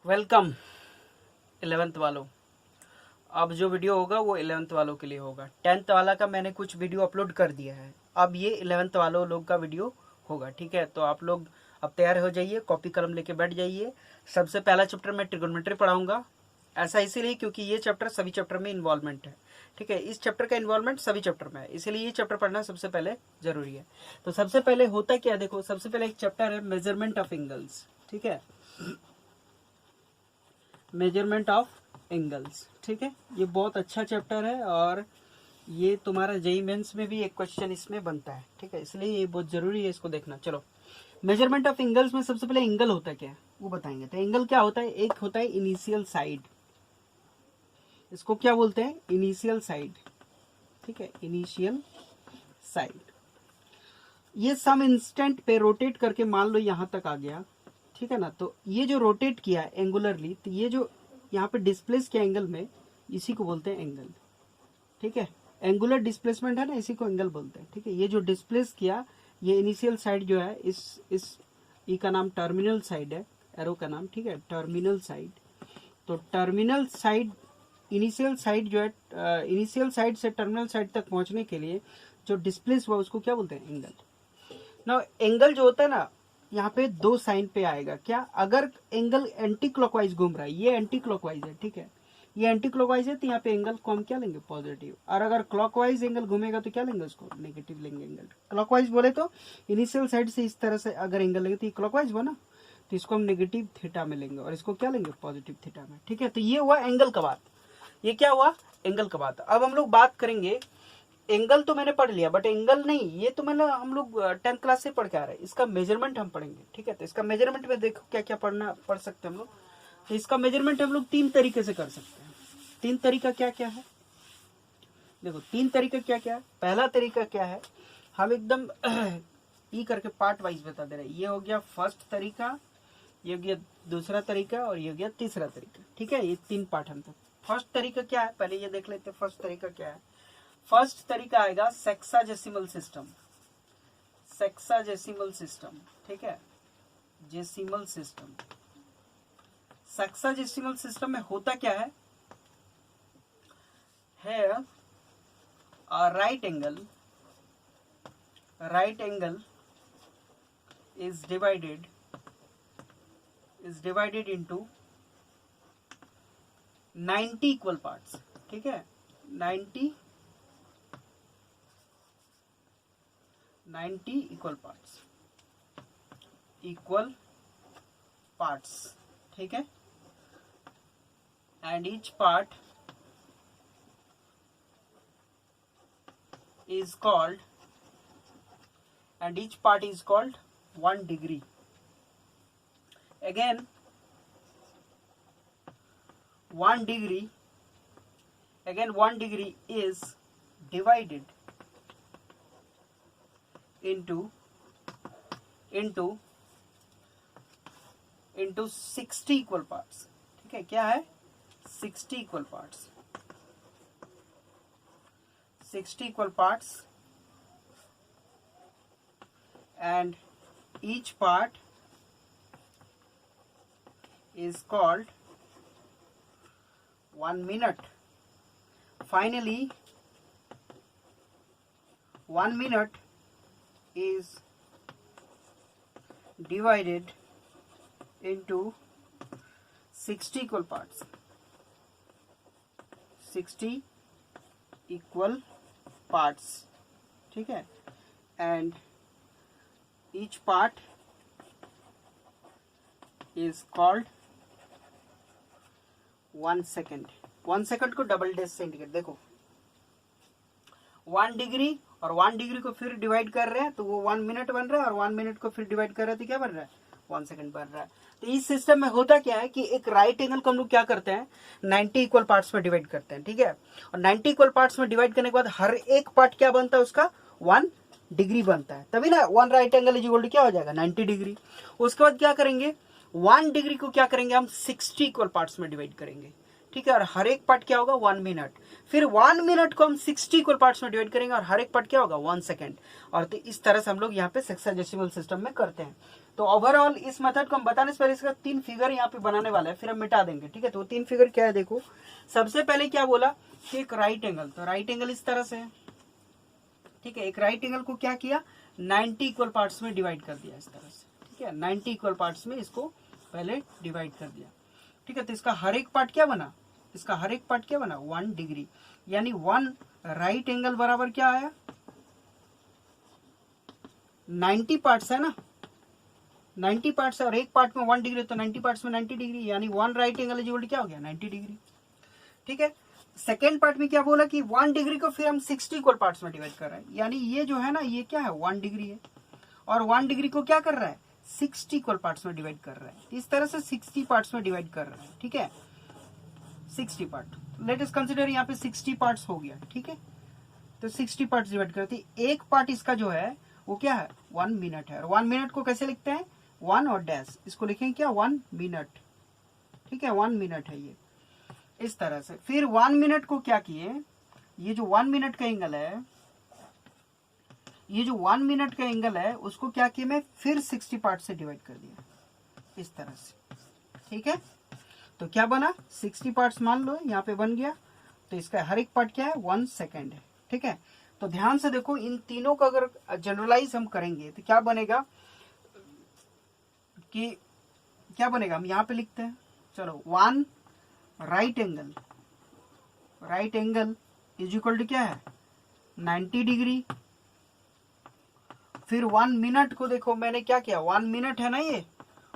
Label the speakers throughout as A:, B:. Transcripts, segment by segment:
A: Welcome 11th वालों। अब जो वीडियो होगा वो 11th वालों के लिए होगा। 10th वाला का मैंने कुछ वीडियो अपलोड कर दिया है, अब ये 11th वालों लोग का वीडियो होगा। ठीक है, तो आप लोग अब तैयार हो जाइए, कॉपी कलम लेके बैठ जाइए। सबसे पहला चैप्टर मैं ट्रिगोनोमेट्री पढ़ाऊंगा। ऐसा इसीलिए क्योंकि ये चैप्टर सभी चैप्टर में इन्वॉल्वमेंट है। ठीक है, इस चैप्टर का इन्वॉल्वमेंट सभी चैप्टर में है, इसीलिए ये चैप्टर पढ़ना सबसे पहले जरूरी है। तो सबसे पहले होता क्या, देखो सबसे पहले एक चैप्टर है मेजरमेंट ऑफ एंगल्स। ठीक है, मेजरमेंट ऑफ एंगल्स। ठीक है, ये बहुत अच्छा चैप्टर है और ये तुम्हारा जेईई मेंस में भी एक क्वेश्चन इसमें बनता है। ठीक है, इसलिए ये बहुत जरूरी है, इसको देखना। चलो, मेजरमेंट ऑफ एंगल्स में सबसे पहले एंगल होता क्या है वो बताएंगे। तो एंगल क्या होता है, एक होता है इनिशियल साइड, इसको क्या बोलते हैं, इनिशियल साइड। ठीक है, इनिशियल साइड। ये सम इंस्टेंट पे रोटेट करके मान लो यहां तक आ गया। ठीक है ना, तो ये जो रोटेट किया एंगुलरली, तो ये जो यहाँ पे डिस्प्लेस किया एंगल में, इसी को बोलते हैं एंगल। ठीक है, एंगुलर डिस्प्लेसमेंट है ना, इसी को एंगल बोलते हैं। ठीक है, ये जो डिस्प्लेस किया, ये इनिशियल साइड जो है, इस ई का नाम टर्मिनल साइड है, एरो का नाम। ठीक है, टर्मिनल साइड। तो टर्मिनल साइड, इनिशियल साइड जो है, इनिशियल साइड से टर्मिनल साइड तक पहुंचने के लिए जो डिस्प्लेस हुआ उसको क्या बोलते हैं, एंगल। ना एंगल जो होता है ना, यहाँ पे दो साइन पे आएगा। क्या, अगर एंगल एंटी क्लॉकवाइज घूम रहा है, ये एंटी क्लॉकवाइज है। ठीक है, ये एंटी क्लॉकवाइज है, तो यहाँ पे एंगल को हम क्या लेंगे, पॉजिटिव। और अगर क्लॉकवाइज एंगल घूमेगा तो क्या लेंगे, उसको नेगेटिव लेंगे। एंगल क्लॉकवाइज बोले तो इनिशियल साइड से इस तरह से अगर एंगल लेंगे तो ये क्लॉकवाइज हुआ ना, तो इसको हम नेगेटिव थीटा में लेंगे और इसको क्या लेंगे, पॉजिटिव थीटा में। ठीक है, तो ये हुआ एंगल का बात। ये क्या हुआ, एंगल का बात। अब हम लोग बात करेंगे, एंगल तो मैंने पढ़ लिया, बट एंगल नहीं, ये तो मैंने हम लोग 10th क्लास से पढ़ के आ रहे हैं। इसका मेजरमेंट हम पढ़ेंगे। ठीक है, तो इसका मेजरमेंट में देखो क्या क्या पढ़ सकते हैं हम लोग। तो इसका मेजरमेंट हम लोग 3 तरीके से कर सकते हैं। 3 तरीका क्या क्या है, देखो 3 तरीका क्या क्या है। पहला तरीका क्या है, हम एकदम ई करके पार्ट वाइज बता दे रहे हैं। ये हो गया फर्स्ट तरीका, ये हो गया दूसरा तरीका और ये हो गया तीसरा तरीका। ठीक है, ये 3 पार्ट हम तक। फर्स्ट तरीका क्या है, पहले ये देख लेते हैं फर्स्ट तरीका क्या है। फर्स्ट तरीका आएगा सेक्साजेसिमल सिस्टम। सेक्साजेसिमल सिस्टम, ठीक है, जेसिमल सिस्टम। सेक्साजेसिमल सिस्टम में होता क्या है, right angle is divided into 90 equal parts. ठीक है, 90 इक्वल पार्ट्स। ठीक है, and each part is called 1 degree. Again 1 degree is divided into 60 equal parts। ठीक है, क्या है, 60 equal parts। 60 equal parts and each part is called 1 minute. Finally 1 minute is divided into 60 equal parts। 60 equal parts। ठीक है, and each part is called 1 second। 1 second को double days से indicate, देखो 1 degree और 1 डिग्री को फिर divide कर रहे हैं तो वो 1 मिनट बन रहा है, और 1 मिनट को फिर डिवाइड कर रहे हैं तो क्या बन रहा है, 1 सेकंड बन रहा है। तो इस सिस्टम में होता क्या है कि एक राइट एंगल को हम लोग क्या करते हैं, 90 इक्वल पार्ट्स में डिवाइड करते हैं। ठीक है, और 90 इक्वल पार्ट्स में डिवाइड करने के बाद हर एक पार्ट क्या बनता है, उसका 1 डिग्री बनता है, तभी ना 1 right angle is equal to क्या हो जाएगा, 90 डिग्री। उसके बाद क्या करेंगे, 1 डिग्री को क्या करेंगे हम 60 इक्वल पार्ट्स में डिवाइड करेंगे। ठीक है, और हर एक पार्ट क्या होगा 1 मिनट। फिर 1 मिनट को हम 60 इक्वल पार्ट्स में डिवाइड करेंगे और हर एक पार्ट क्या होगा 1 सेकेंड। और तो इस तरह से हम लोग यहाँ पे सेक्साडेसिमल सिस्टम में करते हैं। तो ओवरऑल इस मेथड को हम बताने से पहले इसका 3 फिगर यहाँ पे बनाने वाला है, फिर हम मिटा देंगे। ठीक है, तो 3 फिगर क्या है देखो। सबसे पहले क्या बोला कि एक राइट एंगल, तो राइट एंगल इस तरह से है। ठीक है, एक राइट एंगल को क्या किया 90 इक्वल पार्ट्स में डिवाइड कर दिया इस तरह से। ठीक है, 90 इक्वल पार्ट्स में इसको पहले डिवाइड कर दिया। ठीक है, तो इसका हर एक पार्ट क्या बना, इसका हर एक पार्ट क्या बना 1 डिग्री, यानी 1 राइट एंगल बराबर क्या आया 90 पार्ट्स है ना, 90 पार्ट्स है और एक पार्ट में 1 डिग्री, तो 90 पार्ट्स में 90 डिग्री, यानी 1 राइट एंगल इक्वल क्या हो गया 90 डिग्री। ठीक है, सेकेंड पार्ट में क्या बोला कि 1 डिग्री को फिर हम 60 इक्वल पार्ट्स में डिवाइड कर रहे हैं, यानी ये जो है ना ये क्या है 1 डिग्री है और 1 डिग्री को क्या कर रहा है 60 इक्वल पार्ट्स में डिवाइड कर रहा है। इस तरह से 60 पार्ट्स में डिवाइड कर रहा है। ठीक है, 60 पार्ट, लेट अस कंसीडर यहाँ पे 60 पार्ट्स हो गया। ठीक है, तो 60 पार्ट्स डिवाइड करते, एक पार्ट इसका जो है वो क्या है 1 मिनट है। और 1 मिनट को कैसे लिखते हैं 1 और डैश, इसको लिखेंगे क्या 1 मिनट। ठीक है, 1 मिनट है ये इस तरह से। फिर 1 मिनट को क्या किए, ये जो 1 मिनट का एंगल है, ये जो 1 मिनट का एंगल है उसको क्या किया मैं फिर 60 पार्ट से डिवाइड कर दिया इस तरह से। ठीक है, तो क्या बना 60 पार्ट्स मान लो यहाँ पे बन गया, तो इसका हर एक पार्ट क्या है 1 सेकेंड है। ठीक है, तो ध्यान से देखो इन तीनों का अगर जनरलाइज हम करेंगे तो क्या बनेगा कि क्या बनेगा, हम यहाँ पे लिखते हैं चलो 1 right angle, right angle is equal to क्या है 90 डिग्री। फिर 1 मिनट को देखो मैंने क्या किया 1 मिनट है ना, ये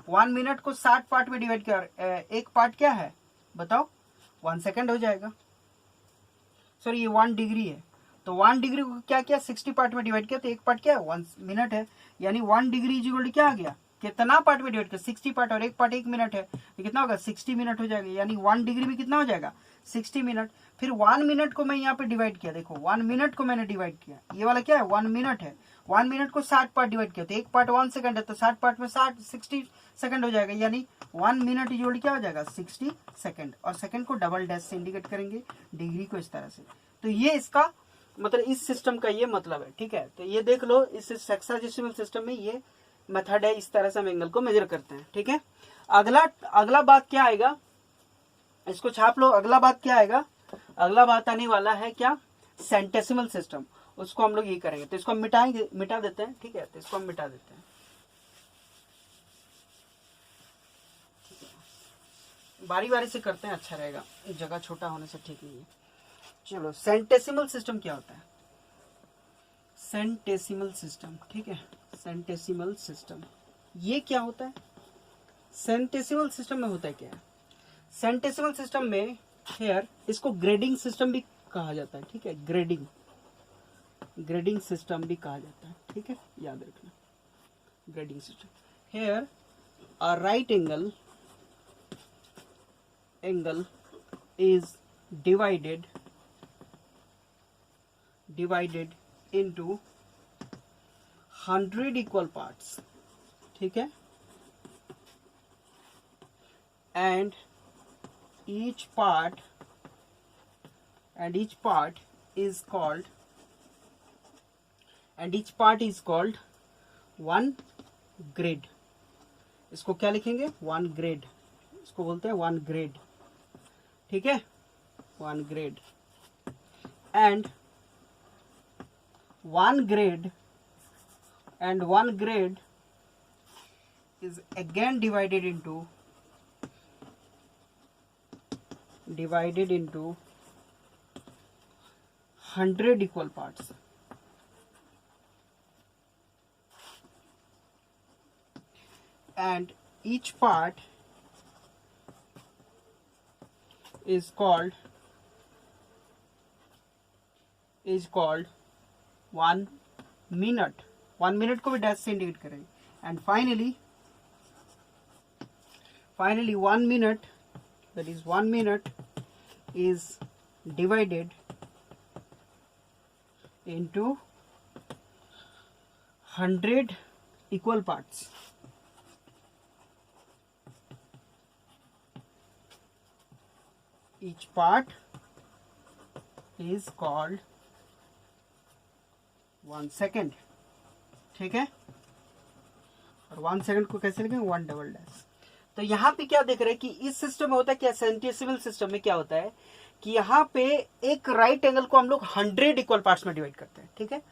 A: 1 मिनट को 60 पार्ट में डिवाइड कर, एक पार्ट क्या है बताओ 1 सेकेंड हो जाएगा। सॉरी ये 1 डिग्री है, तो 1 डिग्री को क्या किया 60 पार्ट में डिवाइड किया, तो एक पार्ट क्या है 1 मिनट है, यानी 1 डिग्री इज इक्वल टू क्या आ गया कितना पार्ट में डिवाइड किया 60 पार्ट, और एक पार्ट 1 मिनट है, तो कितना होगा 60 मिनट हो जाएगा, यानी 1 डिग्री में कितना हो जाएगा 60 मिनट। फिर 1 मिनट को मैं यहाँ पे डिवाइड किया, देखो 1 मिनट को मैंने डिवाइड किया, ये वाला क्या है 1 मिनट है, 1 मिनट को 60 पार्ट डिवाइड किया, तो एक पार्ट 1 सेकंड है, तो 60 पार्ट में 60 सेकंड हो जाएगा, यानी 1 मिनट इक्वल क्या हो जाएगा 60 सेकंड। और सेकंड को डबल डैश से इंडिकेट करेंगे, डिग्री को इस तरह से। तो ये इसका मतलब इस सिस्टम का ये मतलब है। ठीक है, तो ये देख लो इस सेक्साडेसिमल सिस्टम में ये मेथड है, इस तरह से हम एंगल को मेजर करते हैं। ठीक है, अगला बात क्या आएगा, इसको छाप लो। अगला बात क्या आएगा, अगला बात आने वाला है क्या सेंटेसिमल सिस्टम, उसको हम लोग ये करेंगे। तो इसको हम मिटा देते हैं। ठीक है, तो इसको हम मिटा देते हैं। बारी बारी से करते हैं, अच्छा रहेगा, जगह छोटा होने से ठीक नहीं है। चलो सेंटेसिमल सिस्टम क्या होता है, सेंटेसिमल सिस्टम। ठीक है, सेंटेसिमल सिस्टम ये क्या होता है, सेंटेसिमल सिस्टम में होता है क्या, सेंटेसिमल सिस्टम में हेयर इसको ग्रेडिंग सिस्टम भी कहा जाता है। ठीक है, ग्रेडिंग सिस्टम भी कहा जाता है। ठीक है, याद रखना grading system. Here a right angle is divided into 100 equal parts. ठीक है, and each part is called one grade. इसको क्या लिखेंगे 1 ग्रेड, इसको बोलते हैं 1 ग्रेड। ठीक है, 1 grade, and 1 grade is again divided into 100 equal parts. And each part is called 1 minute. 1 minute को भी डैश से इंडिकेट करेंगे। And finally 1 minute, that is 1 minute is divided into 100 equal parts. each part is called 1 second, ठीक है। और 1 second को कैसे लिखेंगे, 1 डबल डैश। तो यहाँ पे क्या देख रहे हैं कि इस सिस्टम में होता है क्या, सेंटेसिमल सिस्टम में क्या होता है कि यहाँ पे एक राइट एंगल को हम लोग 100 इक्वल पार्ट्स में डिवाइड करते हैं, ठीक है।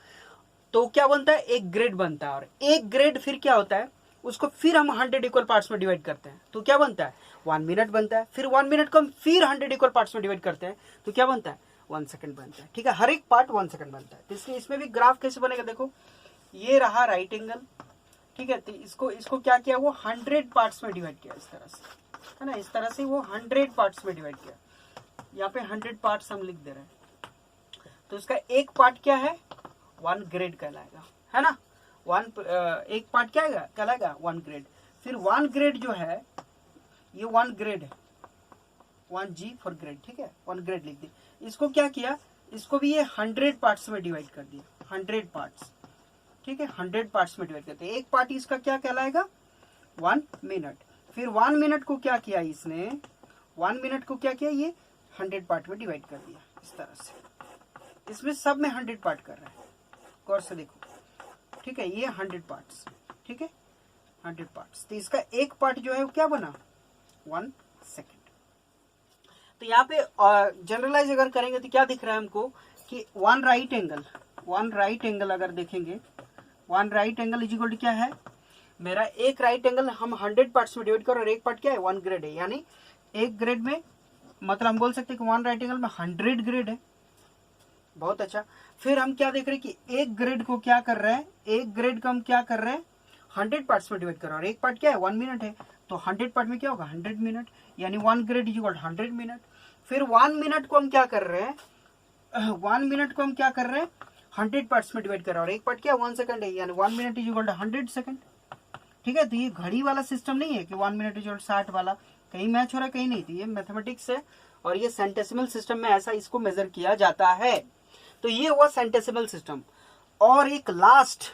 A: तो क्या बनता है, एक ग्रेड बनता है, और एक ग्रेड फिर क्या होता है, उसको फिर हम 100 इक्वल पार्ट्स में डिवाइड करते हैं, तो क्या बनता है, 1 मिनट बनता है। फिर 1 मिनट को हम फिर 100 इक्वल पार्ट्स में डिवाइड करते हैं, तो क्या बनता है, 1 सेकंड बनता है, ठीक है। हर एक पार्ट 1 सेकंड बनता है। तो इसलिए इसमें भी ग्राफ कैसे बनेगा, देखो ये रहा राइट एंगल, ठीक है। तो इसको क्या किया, वो 100 पार्ट्स में डिवाइड किया, इस तरह से, है ना, इस तरह से वो 100 पार्ट्स में डिवाइड किया। यहाँ पे 100 पार्ट्स हम लिख दे रहे हैं। तो इसका एक पार्ट क्या है, 1 ग्रेड कहलाएगा, है ना। एक पार्ट क्या कहलाएगा, 1 ग्रेड। फिर 1 ग्रेड जो है, ये 1 ग्रेड है, 1G फॉर ग्रेड, ठीक है, 1 ग्रेड लिख दिया। इसको क्या किया, इसको भी ये 100 पार्ट्स में डिवाइड कर दिया, 100 पार्ट्स, ठीक है, 100 पार्ट्स में डिवाइड करते हैं। एक पार्ट इसका क्या कहलाएगा, 1 मिनट। फिर 1 मिनट को क्या किया इसने, 1 मिनट को क्या किया, ये 100 पार्ट में डिवाइड कर दिया, इस तरह से। इसमें सब में 100 पार्ट कर रहा है, गौर से देखो, ठीक है। ये 100 पार्ट्स, ठीक है, 100 पार्ट्स। तो इसका एक पार्ट जो है वो क्या बना, 1 सेकेंड। तो यहाँ पे जनरलाइज अगर करेंगे तो क्या दिख रहा है हमको कि 1 राइट एंगल अगर देखेंगे, 1 right angle is equal to क्या है, मेरा एक राइट एंगल हम 100 पार्ट्स में डिवाइड करो, और एक पार्ट क्या है, 1 ग्रेड है। यानी एक ग्रेड में, मतलब हम बोल सकते हैं कि 1 राइट एंगल में 100 ग्रेड है। बहुत अच्छा। फिर हम क्या देख रहे हैं कि एक ग्रेड को क्या कर रहे हैं, एक ग्रेड को हम क्या कर रहे हैं, 100 पार्ट्स में डिवाइड कर रहे हैं, और एक पार्ट क्या है, 1 मिनट है। तो 100 पार्ट में क्या होगा, 100 मिनट, यानी 1 ग्रेड इज इक्वल 100 मिनट। फिर 1 मिनट को हम क्या कर रहे हैं, 1 मिनट को हम क्या कर रहे हैं, 100 पार्ट्स में डिवाइड कर रहे हैं, और एक पार्ट क्या है, 1 सेकंड है, यानी 1 minute is equal to 100 second, ठीक है। तो ये घड़ी वाला सिस्टम नहीं है कि 1 मिनट इज इक्वल 60 वाला, कहीं मैच हो रहा है कहीं नहीं। तो ये मैथमेटिक्स है, और ये सेंटेसिमल सिस्टम में ऐसा इसको मेजर किया जाता है। तो ये हुआ सेंटेसिमल सिस्टम। और एक लास्ट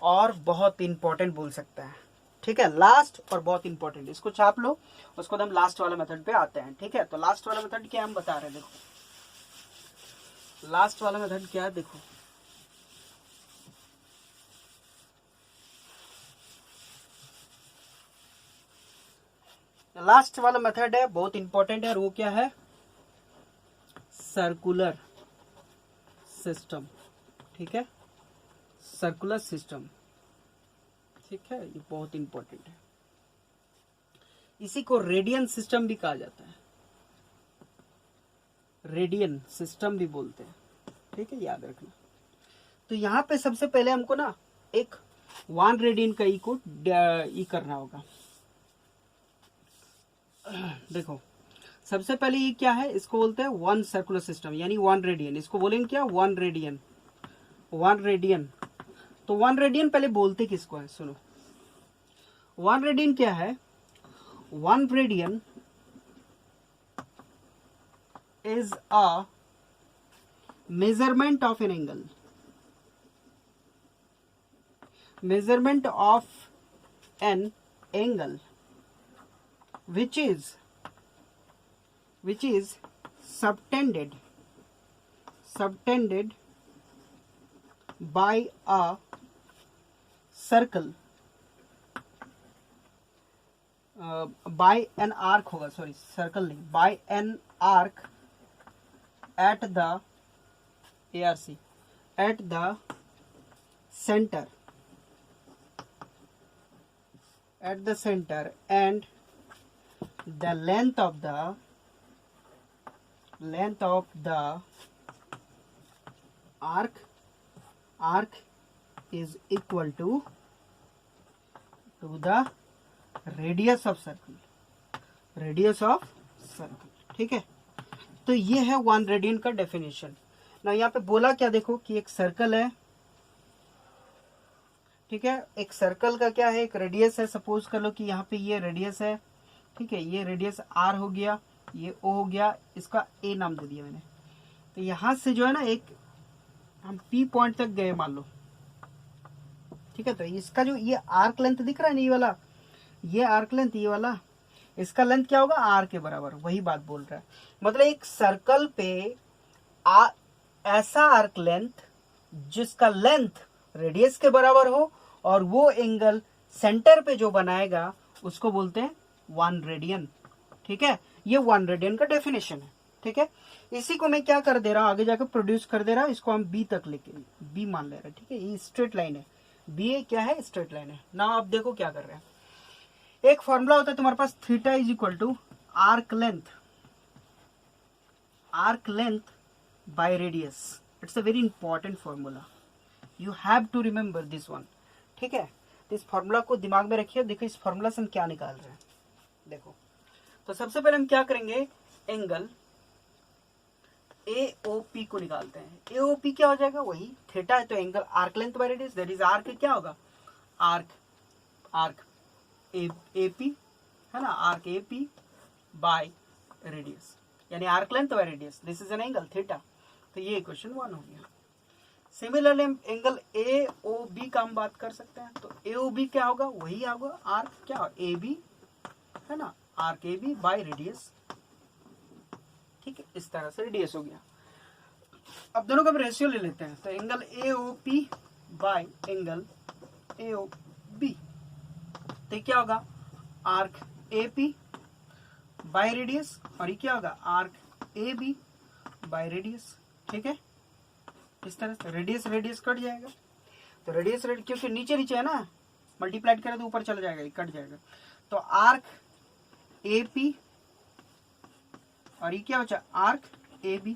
A: और बहुत इंपॉर्टेंट बोल सकता है, ठीक है, लास्ट और बहुत इंपॉर्टेंट, इसको छाप लो, उसको हम लास्ट वाला मेथड पे आते हैं, ठीक है। तो लास्ट वाला मेथड क्या हम बता रहे हैं, देखो लास्ट वाला मेथड क्या है, देखो लास्ट वाला मेथड है, बहुत इंपॉर्टेंट है, और वो क्या है, सर्कुलर सिस्टम, ठीक है, सर्कुलर सिस्टम, ठीक है, ये बहुत इंपॉर्टेंट है। इसी को रेडियन सिस्टम भी कहा जाता है, रेडियन सिस्टम भी बोलते हैं, ठीक है, याद रखना। तो यहाँ पे सबसे पहले हमको ना एक 1 रेडियन का ई को ई करना होगा। देखो सबसे पहले ये क्या है, इसको बोलते हैं 1 सर्कुलर सिस्टम, यानी 1 रेडियन। इसको बोलेंगे क्या, 1 रेडियन, 1 रेडियन। तो 1 रेडियन पहले बोलते किसको है, सुनो। 1 रेडियन क्या है, 1 radian is a measurement of an angle, measurement of an angle which is subtended by a circle, by an arc होगा, सॉरी सर्कल नहीं, by an arc at the ARC at the center, and the length of the arc is equal to the radius of circle, ठीक है। तो ये है 1 radian का definition ना। यहाँ पे बोला क्या, देखो कि एक सर्कल है, ठीक है, एक सर्कल का क्या है, एक रेडियस है। सपोज कर लो कि यहाँ पे ये रेडियस है, ठीक है, ये रेडियस r हो गया, ये o हो गया, इसका a नाम दे दिया मैंने। तो यहाँ से जो है ना, एक हम p पॉइंट तक गए मान लो, ठीक है। तो इसका जो ये आर्क लेंथ दिख रहा है ना, ये वाला, ये आर्क लेंथ, ये वाला, इसका लेंथ क्या होगा, आर के बराबर, वही बात बोल रहा है। मतलब एक सर्कल पे ऐसा आर्क लेंथ जिसका लेंथ रेडियस के बराबर हो और वो एंगल सेंटर पे जो बनाएगा उसको बोलते हैं 1 रेडियन। ठीक है, ये 1 रेडियन का डेफिनेशन है। ठीक है, इसी को मैं क्या कर दे रहा हूं, आगे जाकर प्रोड्यूस कर दे रहा हूं, इसको हम बी तक लेके बी मान ले रहे हैं। ठीक है, ये स्ट्रेट लाइन है, बी क्या है, स्ट्रेट लाइन है। ना आप देखो क्या कर रहे हैं, एक फॉर्मूला होता है तुम्हारे पास, theta is equal to arc length by radius. It's a very important formula, you have to remember this one. ठीक है, तो इस फॉर्मूला को दिमाग में रखिए। देखो इस फॉर्मूला से हम क्या निकाल रहे हैं, देखो तो सबसे पहले हम क्या करेंगे, एंगल AOP को निकालते हैं। AOP क्या हो जाएगा, वही थीटा है, तो angle arc length by radius, that is arc क्या होगा, आर्क AP है ना, आर्क AP बाय रेडियस, यानी arc length by radius, this is an angle theta. तो ये इक्वेशन 1 हो गया। सिमिलरली एंगल AOB का हम बात कर सकते हैं, तो AOB क्या होगा, वही होगा आर्क क्या AB है ना, आर्क AB बाय रेडियस। ठीक है, इस तरह से रेडियस हो गया। अब दोनों का रेशियो ले लेते हैं, तो angle AOP bye angle AOB, तो क्या होगा, आर्क AP बाय रेडियस, और ये क्या होगा, आर्क AB बाय रेडियस। ठीक है, इस तरह से रेडियस कट जाएगा, तो रेडियस क्योंकि नीचे है ना, मल्टीप्लाइड करें तो ऊपर चला जाएगा, ये कट जाएगा। तो आर्क AP और ये क्या बचा, आर्क AB।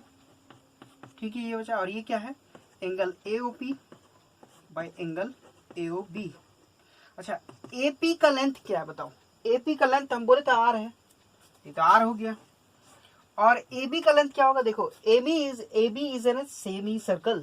A: ठीक है, ये बचा, और ये क्या है, angle AOP bye angle AOB। अच्छा, AP का लेंथ क्या है बताओ, AP का लेंथ हम बोले तो R है, ये तो R हो गया। और AB का लेंथ क्या होगा, देखो AB is in a semicircle.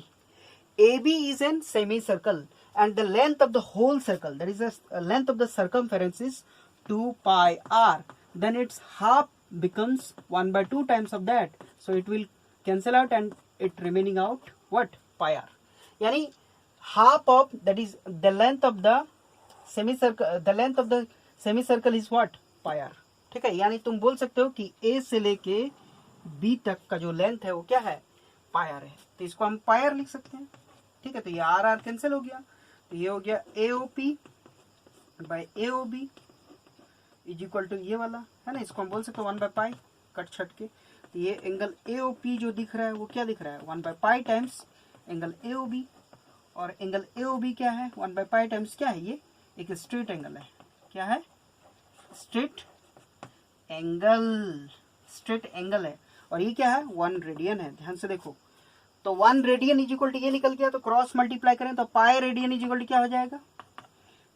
A: AB is in semicircle and the length of the whole circle, that is the length of the circumference is 2 pi r. Then its half becomes 1/2 times of that. So it will cancel out and it remaining out what, pi r. यानी half of, that is the length of the semicircle is what, pi r. ठीक है, यानी तुम बोल सकते हो कि A से लेके B तक का जो लेंथ है वो क्या है, पाई आर है, तो इसको हम पाई आर लिख सकते हैं। ठीक है, तो ये आर कैंसिल हो गया, तो ये हो गया AOP by AOB is equal to ये वाला है ना, इसको हम बोल सकते हैं 1 बाय पाई, कट छट के। तो ये एंगल AOP जो दिख रहा है वो क्या दिख रहा है, 1 by pi times angle AOB, और एंगल AOB क्या है, 1 बाय पाई टाइम्स क्या है, ये एक स्ट्रेट एंगल है, क्या है, स्ट्रेट एंगल है, और ये क्या है, 1 रेडियन है। ध्यान से देखो, तो 1 रेडियन इज इक्वल टू ये निकल गया, तो क्रॉस मल्टीप्लाई करें तो pi radian is equal to क्या हो जाएगा,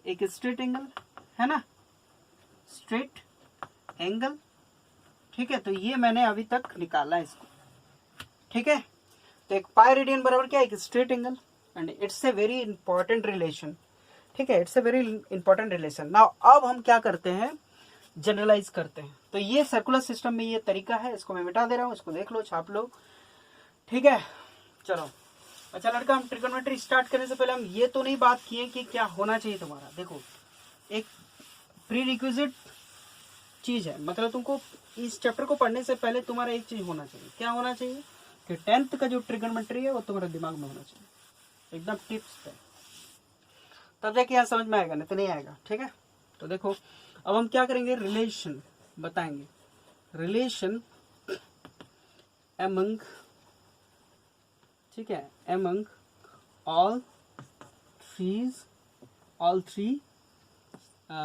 A: एक स्ट्रेट एंगल है ना, स्ट्रेट एंगल। ठीक है, तो ये मैंने अभी तक निकाला इसको। ठीक है, तो एक पाई रेडियन बराबर क्या है, एक straight angle, and it's a very important relation. ठीक है, it's a very important relation. Now अब हम क्या करते हैं, जनरलाइज करते हैं। तो ये सर्कुलर सिस्टम में ये तरीका है, इसको मैं मिटा दे रहा हूँ, इसको देख लो, छाप लो। ठीक है, चलो। अच्छा लड़का, हम ट्रिगोनोमेट्री स्टार्ट करने से पहले हम ये तो नहीं बात किए कि क्या होना चाहिए तुम्हारा। देखो, एक प्री रिक्विजिट चीज है, मतलब तुमको इस चैप्टर को पढ़ने से पहले तुम्हारा एक चीज होना चाहिए। क्या होना चाहिए कि 10th का जो ट्रिगोनोमेट्री है वो तुम्हारे दिमाग में होना चाहिए, एकदम टिप्स पे, तब जाके यहाँ समझ में आएगा, नहीं तो नहीं आएगा। ठीक है, तो देखो अब हम क्या करेंगे, रिलेशन बताएंगे, रिलेशन एमंग, ठीक है, among all three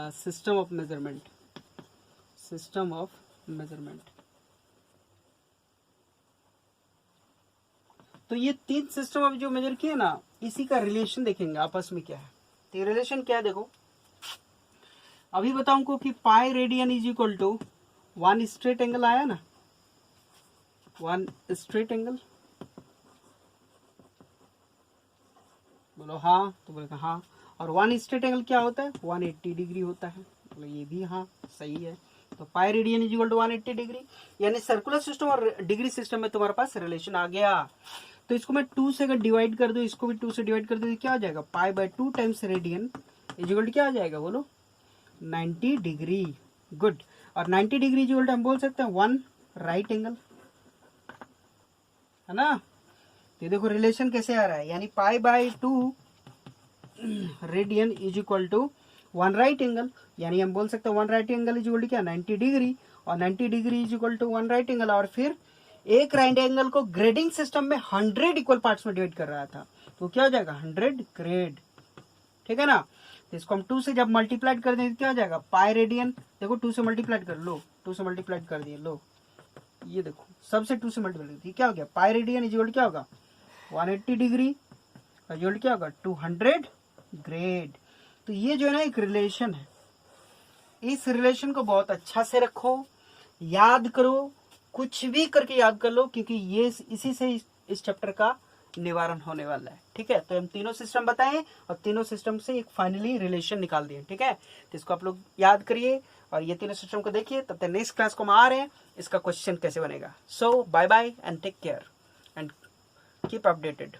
A: system of measurement, तो ये 3 सिस्टम अभी जो मेजर किए ना, इसी का रिलेशन देखेंगे आपस में क्या है। तो ये रिलेशन क्या है, देखो अभी बताऊं कि pi radian is equal to 1 straight angle आया ना, 1 स्ट्रेट एंगल, बोलो हाँ, तो बोले हाँ। और 1 स्ट्रेट एंगल क्या होता है, 180 डिग्री होता है, बोलो ये भी हाँ सही है। तो pi radian is equal to 180 degree, यानी सर्कुलर सिस्टम और डिग्री सिस्टम में तुम्हारे पास रिलेशन आ गया। तो इसको मैं 2 से अगर डिवाइड कर दूं, इसको भी 2 से डिवाइड कर दूं, क्या हो जाएगा, pi by 2 times radian is equal to क्या आ जाएगा, बोलो 90 डिग्री। गुड। और 90 डिग्री इक्वल टू हम बोल सकते हैं 1 राइट एंगल, है ना। ये देखो रिलेशन कैसे आ रहा है, यानी pi by 2 radian is equal to 1 right angle, यानी हम बोल सकते हैं 1 right angle is equal to क्या 90 डिग्री, और 90 degree is equal to 1 right angle. और फिर एक राइट एंगल को ग्रेडिंग सिस्टम में 100 इक्वल पार्ट्स में डिवाइड कर रहा था, तो क्या हो जाएगा 100 ग्रेड, ठीक है ना। तो इसको हम 2 से जब मल्टीप्लाइड कर देंगे क्या हो जाएगा पाई रेडियन, देखो 2 से मल्टीप्लाइड कर लो, 2 से मल्टीप्लाइड कर दिए, लो ये देखो सबसे 2 से मल्टीप्लाइड कर दिया, क्या हो गया पाई रेडियन इज इक्वल क्या होगा 180 डिग्री, इक्वल क्या होगा 200 ग्रेड। तो ये जो है ना एक रिलेशन है, इस रिलेशन को बहुत अच्छा से रखो, याद करो, कुछ भी करके याद कर लो, क्योंकि ये इसी से इस चैप्टर का निवारण होने वाला है, ठीक है। तो हम तीनों सिस्टम बताएं और तीनों सिस्टम से एक फाइनली रिलेशन निकाल दिए, ठीक है। तो इसको आप लोग याद करिए और ये तीनों सिस्टम को देखिए। तब तक नेक्स्ट क्लास को हम आ रहे हैं, इसका क्वेश्चन कैसे बनेगा। So bye bye and take care and keep updated.